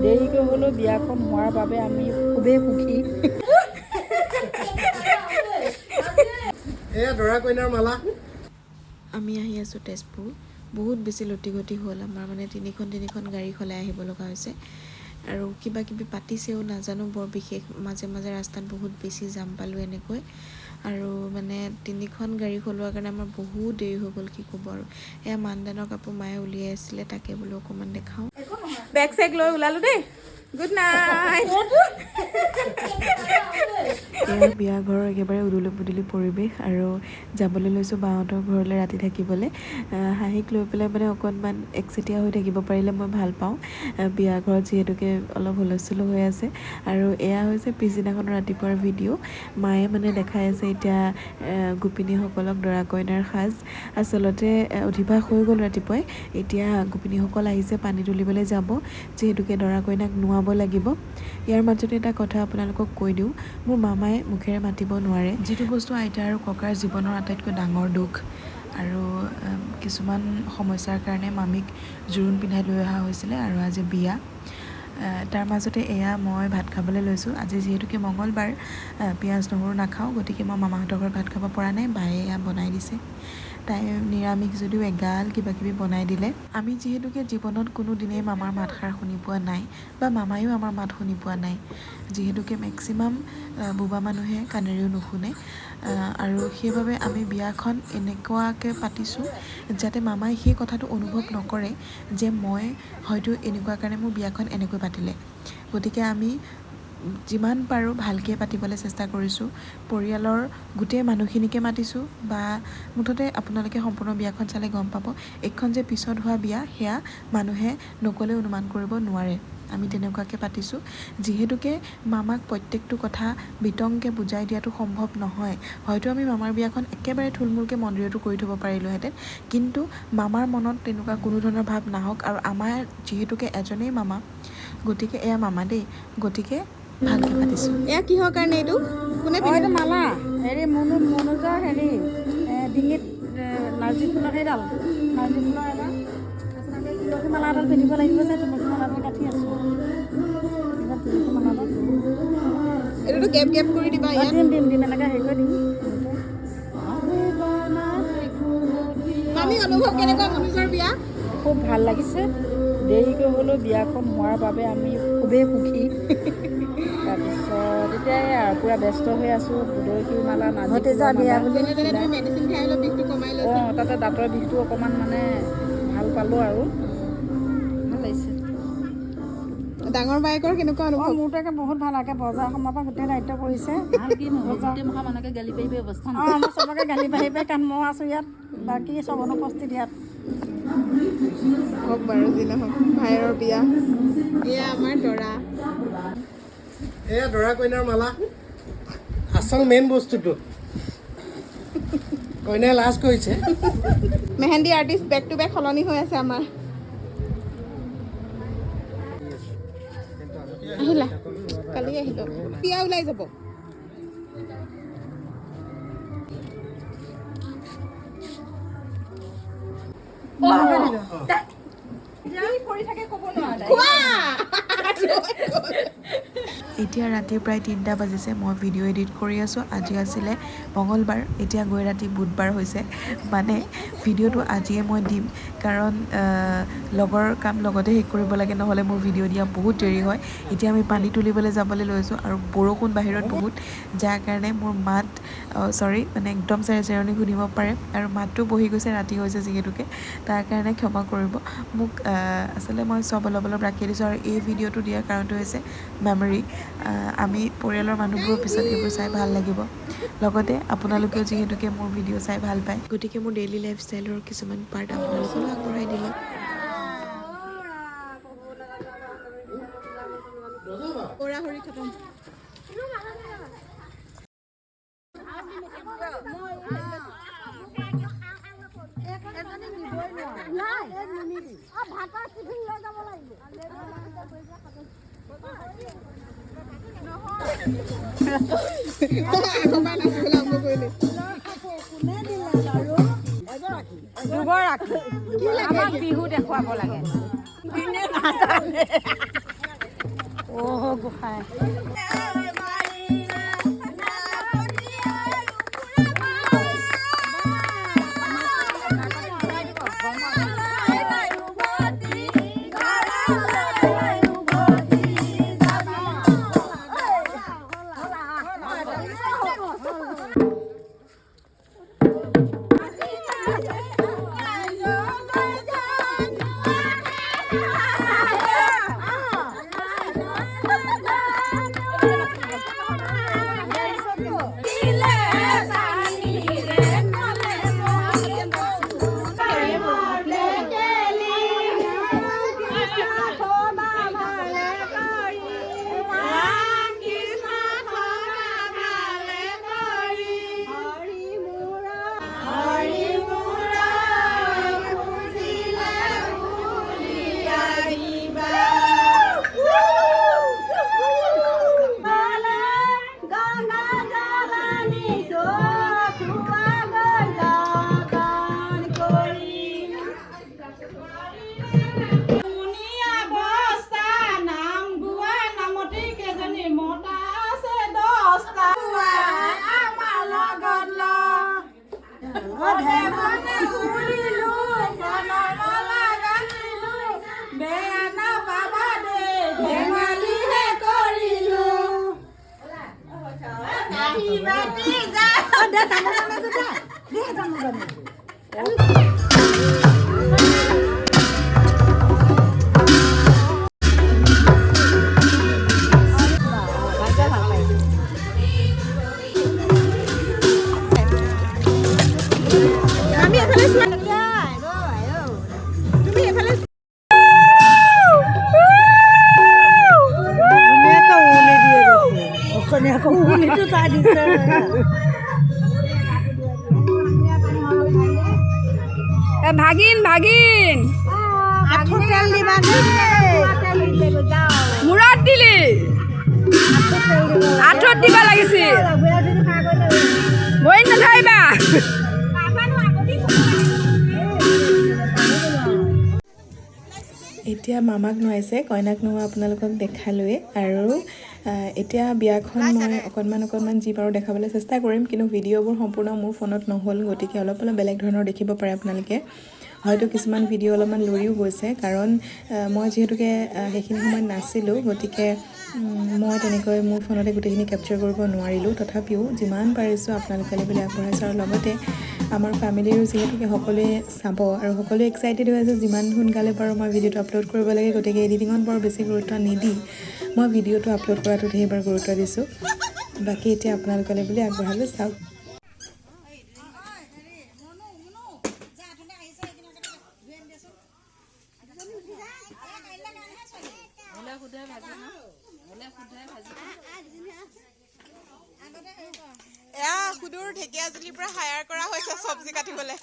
দেৰিকৈ হ'লেও বিয়াখন হোৱাৰ বাবে আমি খুবেই সুখী। দৰা কইনাৰ মালা। আমি আহি আছোঁ তেজপুৰ। বহুত বেছি লটি ঘটি হ'ল আমাৰ, মানে তিনিখন গাড়ী সলাই আহিব লগা হৈছে আৰু কিবা কিবি পাতিছেও নাজানো, বৰ বিশেষ। মাজে মাজে ৰাস্তাত বহুত বেছি জাম পালোঁ এনেকৈ, আৰু মানে তিনিখন গাড়ী সলোৱাৰ কাৰণে আমাৰ বহুত দেৰি হৈ গ'ল, কি ক'ব আৰু। এয়া মানদানৰ কাপোৰ মায়ে উলিয়াই আছিলে, তাকে বোলো অকণমান দেখাওঁ। বেগ চেগ লৈ ওলালোঁ দেই। Good night. এয়া বিয়া ঘৰৰ একেবাৰে উদুলি পুদুলি পৰিৱেশ, আৰু যাবলৈ লৈছোঁ বাহঁতৰ ঘৰলৈ ৰাতি থাকিবলৈ। হাঁহিক লৈ পেলাই মানে অকণমান একচেতীয়া হৈ থাকিব পাৰিলে মই ভাল পাওঁ। বিয়া ঘৰত যিহেতুকে অলপ হুলস্থুল হৈ আছে। আৰু এয়া হৈছে পিছদিনাখনৰ ৰাতিপুৱাৰ ভিডিঅ'। মায়ে মানে দেখাই আছে এতিয়া গোপিনীসকলক দৰা কইনাৰ সাজ। আচলতে অধিবাস হৈ গ'ল ৰাতিপুৱাই, এতিয়া গোপিনীসকল আহিছে পানী তুলিবলৈ যাব, যিহেতুকে দৰা কইনাক নোৱাব লাগিব। ইয়াৰ মাজতে এটা কথা আপোনালোকক কৈ দিওঁ, মোৰ মামাই মুখেৰে মাতিব নোৱাৰে, যিটো বস্তু আইতা আৰু ককাৰ জীৱনৰ আটাইতকৈ ডাঙৰ দুখ। আৰু কিছুমান সমস্যাৰ কাৰণে মামীক জোৰোণ পিন্ধাই লৈ অহা হৈছিলে, আৰু আজি বিয়া। তাৰ মাজতে এয়া মই ভাত খাবলৈ লৈছোঁ। আজি যিহেতুকে মঙলবাৰ, পিঁয়াজ নহৰু নাখাওঁ, গতিকে মই মামাহঁতৰ ঘৰত ভাত খাব পৰা নাই। বায়ে এয়া বনাই দিছে, তাই নিৰামিষ যদিও এগাল কিবা কিবি বনাই দিলে। আমি যিহেতুকে জীৱনত কোনো দিনেই মামাৰ মাতষাৰ শুনি পোৱা নাই, বা মামায়ো আমাৰ মাত শুনি পোৱা নাই, যিহেতুকে মেক্সিমাম বোবা মানুহে কাণেৰেও নুশুনে। আৰু সেইবাবে আমি বিয়াখন এনেকুৱাকৈ পাতিছোঁ যাতে মামাই সেই কথাটো অনুভৱ নকৰে যে মই হয়তো এনেকুৱা কাৰণে মোৰ বিয়াখন এনেকৈ পাতিলে। গতিকে আমি যিমান পাৰোঁ ভালকৈ পাতিবলৈ চেষ্টা কৰিছোঁ। পৰিয়ালৰ গোটেই মানুহখিনিকে মাতিছোঁ, বা মুঠতে আপোনালোকে সম্পূৰ্ণ বিয়াখন চালে গম পাব, এইখন যে পিছত হোৱা বিয়া সেয়া মানুহে নক'লে অনুমান কৰিব নোৱাৰে। আমি তেনেকুৱাকৈ পাতিছোঁ, যিহেতুকে মামাক প্ৰত্যেকটো কথা বিতংকৈ বুজাই দিয়াটো সম্ভৱ নহয়। হয়তো আমি মামাৰ বিয়াখন একেবাৰে থুলমূলকৈ মন্দিৰতো কৰি থ'ব পাৰিলোঁহেঁতেন, কিন্তু মামাৰ মনত তেনেকুৱা কোনো ধৰণৰ ভাৱ নাহক। আৰু আমাৰ যিহেতুকে এজনেই মামা, গতিকে এয়া মামা দেই, গতিকে ভালকৈ পাতিছোঁ। এয়া কিহৰ কাৰণে এইটো? কোনে এইটো মালা হেৰি মনোজৰ হেৰি ডিঙিত নাৰ্জী ফুলৰ সেইডাল, নাৰ্জী ফুলৰ এডাল, তুলসী মালা এডাল পিন্ধিব লাগিব যে, তুলসী মালাডাল কাটি আছোঁ। এইডাল তুলসী মালাডাল এইটোতো গেপ গেপ কৰি দিবা ইয়াত। দিম এনেকৈ হেৰি কৰি দিম। মামী অনুভৱ কেনেকুৱা মনোজৰ বিয়া? খুব ভাল লাগিছে। দেৰিকৈ হ'লেও বিয়াখন হোৱাৰ বাবে আমি খুবেই সুখী। তাৰপিছত এতিয়া আৰু পূৰা ব্যস্ত হৈ আছোঁ। তুলসী মালা, ভতিজা বিয়া বুলি তাতে দাঁতৰ বিষটো অকণমান মানে ভাল পালোঁ, আৰু ভাল লাগিছে। ডাঙৰ বায়েকৰ কেনেকুৱা অনুভৱ? মোৰতো একে বহুত ভাল। একে বজাৰ সমাৰ পৰা গোটেই দায়িত্ব পৰিছে। ভাল কি গোটেই মুখা মানুহকে গালি পাৰিবি অৱস্থা। মই চবকে গালি পাৰিবি, কাৰণ মই আছোঁ ইয়াত, বাকী চব অনুপস্থিত ইয়াত। হওক বাৰু, যি নহওক ভাইৰৰ বিয়া। এয়া আমাৰ দৰা। এয়া দৰা কইনাৰ মালা, আচল মেইন বস্তুটো। কইনাই লাজ কৰিছে। Mehendi artist back to back সলনি হৈ আছে আমাৰ। আহিলা, কালি আহিলো, বিয়া ওলাই যাব। এতিয়া ৰাতি প্ৰায় 3টা বাজিছে। মই ভিডিঅ' এডিট কৰি আছোঁ। আজি আছিলে মঙলবাৰ, এতিয়া গৈ ৰাতি বুধবাৰ হৈছে। মানে ভিডিঅ'টো আজিয়ে মই দিম, কাৰণ লগৰ কাম লগতে শেষ কৰিব লাগে, নহ'লে মোৰ ভিডিঅ' দিয়া বহুত দেৰি হয়। এতিয়া আমি পানী তুলিবলৈ যাবলৈ লৈছোঁ, আৰু বৰষুণ বাহিৰত বহুত, যাৰ কাৰণে মোৰ মাত মানে একদম চেৰেচেৰণি শুনিব পাৰে, আৰু মাতটো বহি গৈছে, ৰাতি হৈছে যিহেতুকে, তাৰ কাৰণে ক্ষমা কৰিব মোক। আচলতে মই চব অলপ অলপ ৰাখি দিছোঁ, আৰু এই ভিডিঅ'টো দিয়াৰ কাৰণটো হৈছে মেমৰি। আমি পৰিয়ালৰ মানুহবোৰৰ পিছত এইবোৰ চাই ভাল লাগিব, লগতে আপোনালোকেও যিহেতুকে মোৰ ভিডিঅ' চাই ভাল পায়, গতিকে মোৰ ডেইলি লাইফষ্টাইলৰ কিছুমান পাৰ্ট আপোনালোকলৈও আগবঢ়াই দিলোঁ। উৰাহৰি খতম। বাকী আমাক বিহু দেখুৱাব লাগে অ' গোসাঁই ভাগিন ভাগিন মূৰত দিলি আঁঠত দিব লাগিছিল বহি নাথাকিবা এতিয়া মামাক নোৱাইছে কইনাক নোৱা আপোনালোকক দেখালোৱে আৰু এতিয়া বিয়াখন মই অকণমান যি পাৰোঁ দেখাবলৈ চেষ্টা কৰিম কিন্তু ভিডিঅ'বোৰ সম্পূৰ্ণ মোৰ ফোনত নহ'ল গতিকে অলপ বেলেগ ধৰণৰ দেখিব পাৰে আপোনালোকে হয়তো কিছুমান ভিডিঅ' অলপমান লৰিও গৈছে কাৰণ মই যিহেতুকে সেইখিনি সময়ত নাছিলোঁ গতিকে মই তেনেকৈ মোৰ ফোনতে গোটেইখিনি কেপচাৰ কৰিব নোৱাৰিলোঁ তথাপিও যিমান পাৰিছোঁ আপোনালোকলৈ বুলি আগবঢ়াইছোঁ আৰু লগতে আমাৰ ফেমিলিৰো যিহেতুকে সকলোৱে চাব আৰু সকলোৱে এক্সাইটেড হৈ আছে যিমান সোনকালে পাৰোঁ মই ভিডিঅ'টো আপলোড কৰিব লাগে গতিকে এডিটিঙত বৰ বেছি গুৰুত্ব নিদি মই ভিডিঅ'টো আপলোড কৰাটোত সেইবাৰ গুৰুত্ব দিছোঁ বাকী এতিয়া আপোনালোকলৈ বুলি আগবঢ়ালোঁ চাওক সুদূৰ ঢেকীয়াজুলিৰ পৰা হায়াৰ কৰা হৈছে চব্জি কাটিবলৈ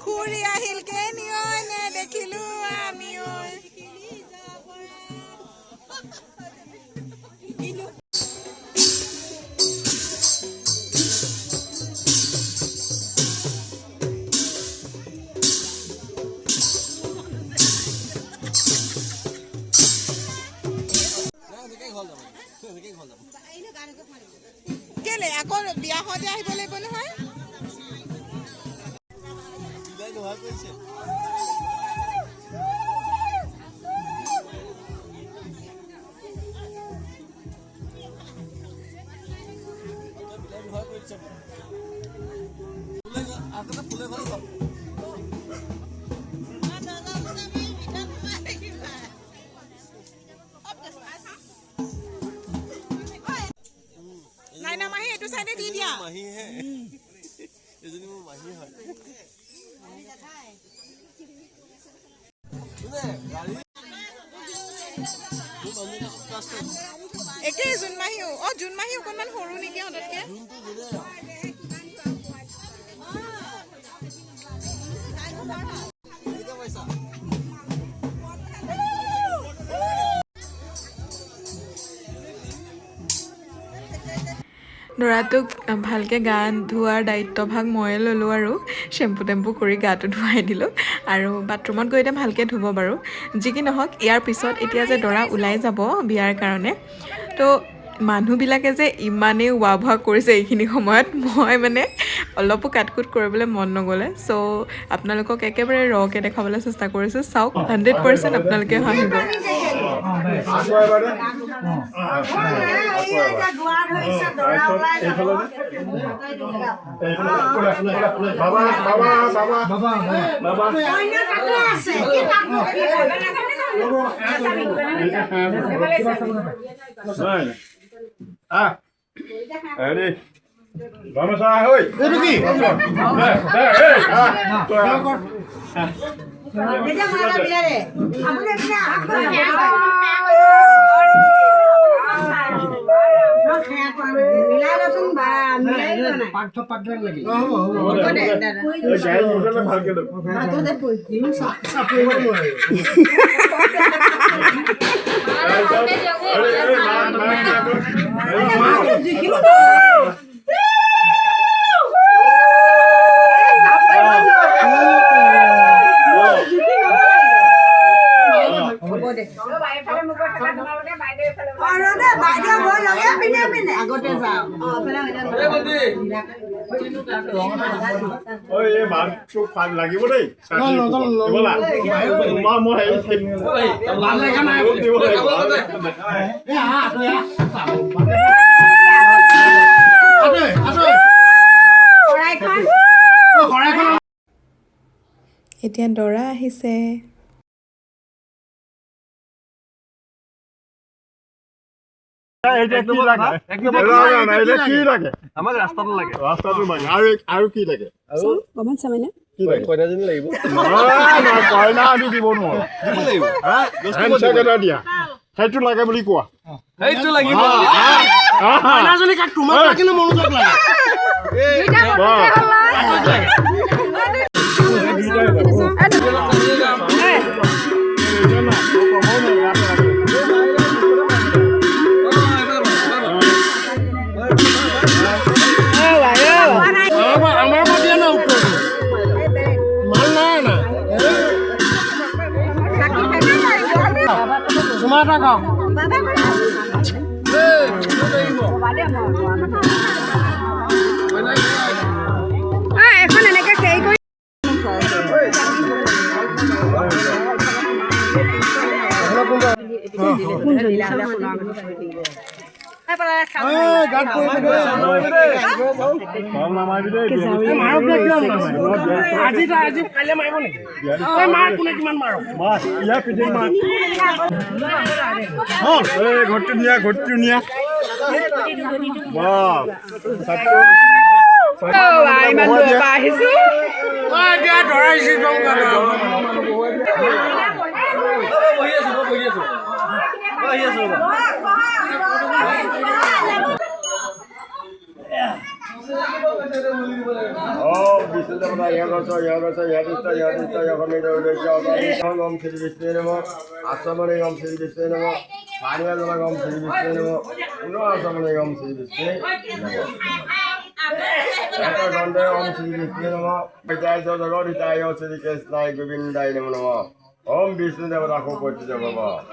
খুৰী আহিল কে নিয় নে দেখিলো আমি কেলে আকৌ বিয়া হওঁতে আহিব লাগিব নহয় নাইনা মাহী এইটো চাইডে দি দিয়া মাহী হে এজনী মোৰ মাহী হয় একেই জোনমাহীও জোনমাহী অকণমান সৰু নেকি সিহঁততকে দৰাটোক ভালকৈ গা ধোৱাৰ দায়িত্বভাগ ময়ে ল'লোঁ আৰু শ্বেম্পু টেম্পু কৰি গাটো ধুৱাই দিলোঁ আৰু বাথৰুমত গৈ এতিয়া ভালকৈ ধুব বাৰু যি কি নহওক ইয়াৰ পিছত এতিয়া যে দৰা ওলাই যাব বিয়াৰ কাৰণে তো মানুহবিলাকে যে ইমানেই ৱা ভুৱা কৰিছে এইখিনি সময়ত মই মানে অলপো কাটকুট কৰিবলৈ মন নগ'লে চ' আপোনালোকক একেবাৰে ৰকৈ দেখাবলৈ চেষ্টা কৰিছোঁ চাওক 100% আপোনালোকে হাঁহিব Ready? Vamos a hoy. এইটো কি লাগিব দেই এতিয়া দৰা আহিছে আৰু কি লাগে কইনাজনী লাগিব কইনা আমি দিব নোৱাৰো দিয়া সেইটো লাগে বুলি কোৱা সেইটো লাগিব কইনাজনী কাক তোমাক লাগিলে মনোযোগ লাগে আমার মধ্যে না উত্তর মাল নাই না তোমার টাকা এখন এনেকে কেই কৰি ঘৰটো নিয়া ঘৰটো নিয়া Om Vishnu Devata Kopoti Devava.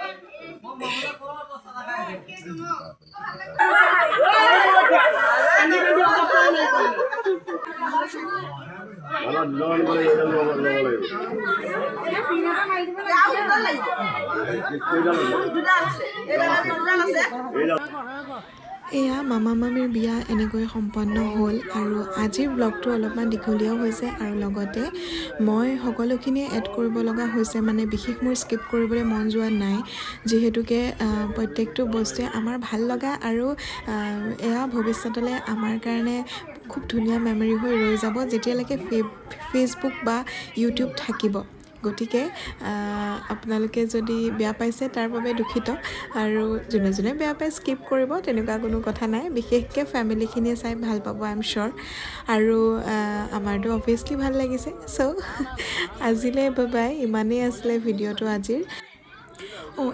এয়া মামা মামীৰ বিয়া এনেকৈ সম্পন্ন হ'ল আৰু আজিৰ ব্লগটো অলপমান দীঘলীয়াও হৈছে আৰু লগতে মই সকলোখিনিয়ে এড কৰিব লগা হৈছে মানে বিশেষ মোৰ স্কিপ কৰিবলৈ মন যোৱা নাই যিহেতুকে প্ৰত্যেকটো বস্তুৱে আমাৰ ভাল লগা আৰু এয়া ভৱিষ্যতলৈ আমাৰ কাৰণে খুব ধুনীয়া মেমৰি হৈ ৰৈ যাব যেতিয়ালৈকে ফেচবুক বা ইউটিউব থাকিব গতিকে আপোনালোকে যদি বেয়া পাইছে তাৰ বাবে দুখিত আৰু যোনে যোনে বেয়া পাই স্কিপ কৰিব তেনেকুৱা কোনো কথা নাই বিশেষকৈ ফেমিলিখিনিয়ে চাই ভাল পাব আই এম চিয়'ৰ আৰু আমাৰতো অভিয়াছলি ভাল লাগিছে চ' আজিলৈ বাই ইমানেই আছিলে ভিডিঅ'টো আজিৰ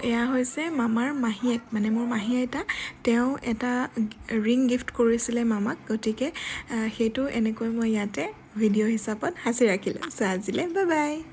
এয়া হৈছে মামাৰ মাহীয়েক মানে মোৰ মাহী আইতা তেওঁ এটা ৰিং গিফ্ট কৰিছিলে মামাক গতিকে সেইটো এনেকৈ মই ইয়াতে ভিডিঅ' হিচাপত সাঁচি ৰাখিলোঁ চ' আজিলৈ বাই